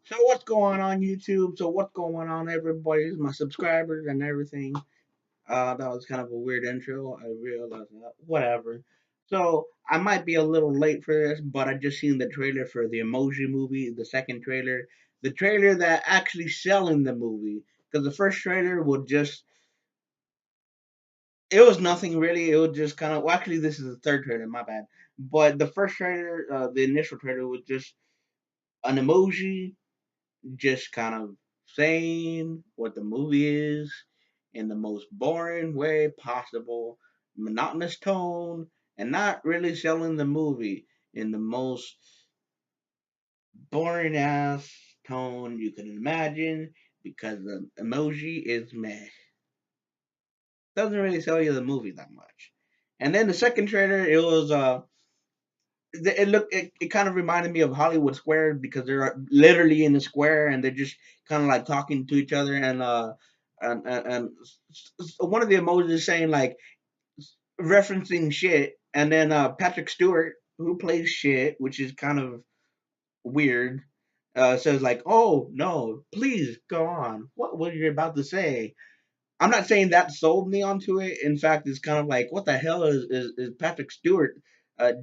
So what's going on YouTube? So what's going on everybody? My subscribers and everything. That was kind of a weird intro. I realized that. Whatever. So I might be a little late for this, but I just seen the trailer for the Emoji Movie, the second trailer, the trailer that actually selling the movie. Because the first trailer would just, it was nothing really. It was just kind of, well, actually this is the third trailer. My bad. But the first trailer, the initial trailer was just an emoji just kind of saying what the movie is in the most boring way possible, monotonous tone, and not really selling the movie in the most boring ass tone you can imagine because the emoji is meh. Doesn't really sell you the movie that much. And then the second trailer, it was it kind of reminded me of Hollywood Square because they're literally in the square and they're just kind of like talking to each other and one of the emojis is saying like referencing shit and then Patrick Stewart who plays shit which is kind of weird says like oh no please go on what were you about to say. I'm not saying that sold me onto it. In fact, it's kind of like, what the hell is Patrick Stewart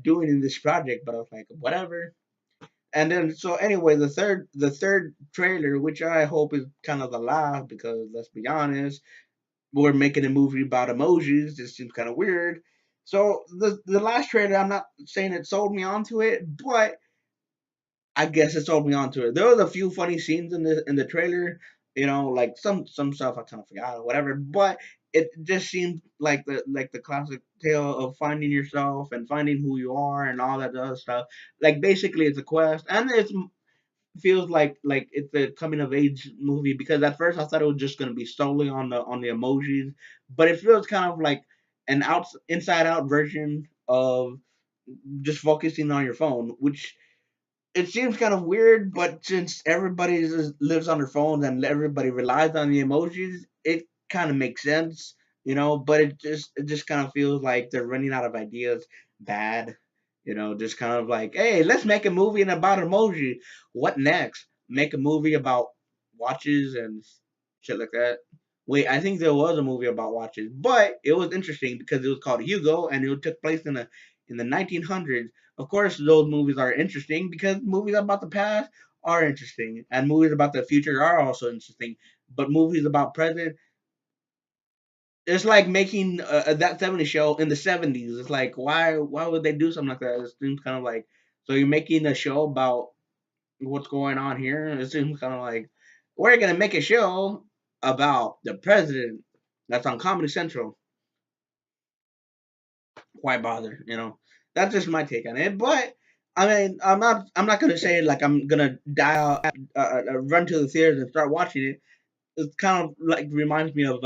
doing in this project? But I was like, whatever. And then so anyway, the third trailer, which I hope is kind of the last, because let's be honest, we're making a movie about emojis. This seems kind of weird. So the last trailer, I'm not saying it sold me onto it, but I guess it sold me onto it. There was a few funny scenes in the trailer, like some stuff I kind of forgot or whatever. But it just seemed like the classic tale of finding yourself and finding who you are and all that other stuff. Like basically, it's a quest, and it feels like it's a coming of age movie because at first I thought it was just gonna be solely on the emojis, but it feels kind of like an inside out version of just focusing on your phone, which it seems kind of weird, but since everybody lives on their phones and everybody relies on the emojis, it kind of makes sense, But it just kind of feels like they're running out of ideas. Bad, just kind of like, hey, let's make a movie about emoji. What next? Make a movie about watches and shit like that. Wait, I think there was a movie about watches, but it was interesting because it was called Hugo and it took place in the 1900s. Of course, those movies are interesting because movies about the past are interesting, and movies about the future are also interesting. But movies about present, it's like making that '70s show in the '70s. It's like why would they do something like that? It seems kind of like so you're making a show about what's going on here. It seems kind of like we're gonna make a show about the president that's on Comedy Central. Why bother? That's just my take on it. But I mean, I'm not gonna say like I'm gonna run to the theaters and start watching it. It kind of like reminds me of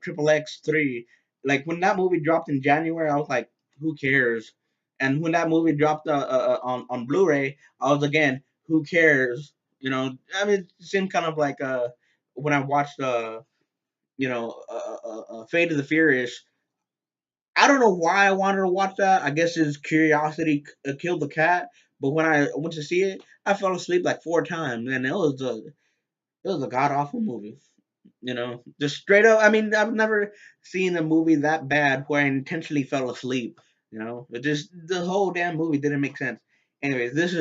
Triple X 3. Like when that movie dropped in January, I was like, who cares? And when that movie dropped on Blu-ray, I was again, who cares? I mean, it seemed kind of like when I watched Fate of the Furious. I don't know why I wanted to watch that. I guess his curiosity killed the cat. But when I went to see it, I fell asleep like four times, and it was a god awful movie. Just straight up. I mean, I've never seen a movie that bad where I intentionally fell asleep. It just the whole damn movie didn't make sense. Anyways, this.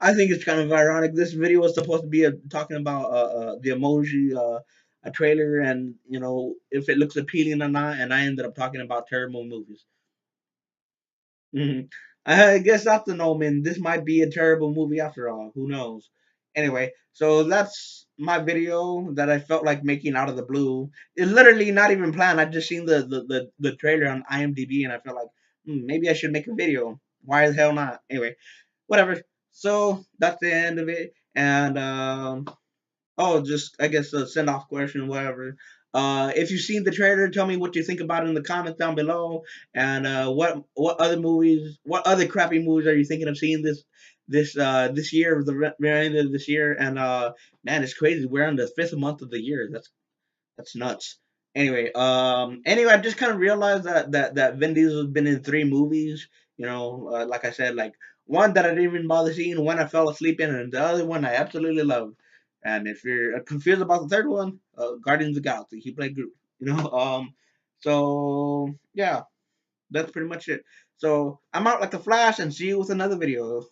I think it's kind of ironic. This video was supposed to be talking about the emoji a trailer and if it looks appealing or not, and I ended up talking about terrible movies. Mhm. I guess that's the omen. This might be a terrible movie after all. Who knows? Anyway, so that's my video that I felt like making out of the blue. It's literally not even planned. I just seen the trailer on IMDb and I felt like maybe I should make a video. Why the hell not? Anyway, whatever. So that's the end of it. And oh, just I guess a send off question, whatever. If you've seen the trailer, tell me what you think about it in the comments down below. And what other crappy movies are you thinking of seeing this year, the end of this year? And man, it's crazy. We're on the fifth month of the year. That's nuts. Anyway, I just kind of realized that Vin Diesel has been in three movies. Like I said, like One that I didn't even bother seeing, one I fell asleep in, and the other one I absolutely loved. And if you're confused about the third one, Guardians of the Galaxy, he played Groot. You know, so yeah, that's pretty much it. So I'm out like a flash, and see you with another video.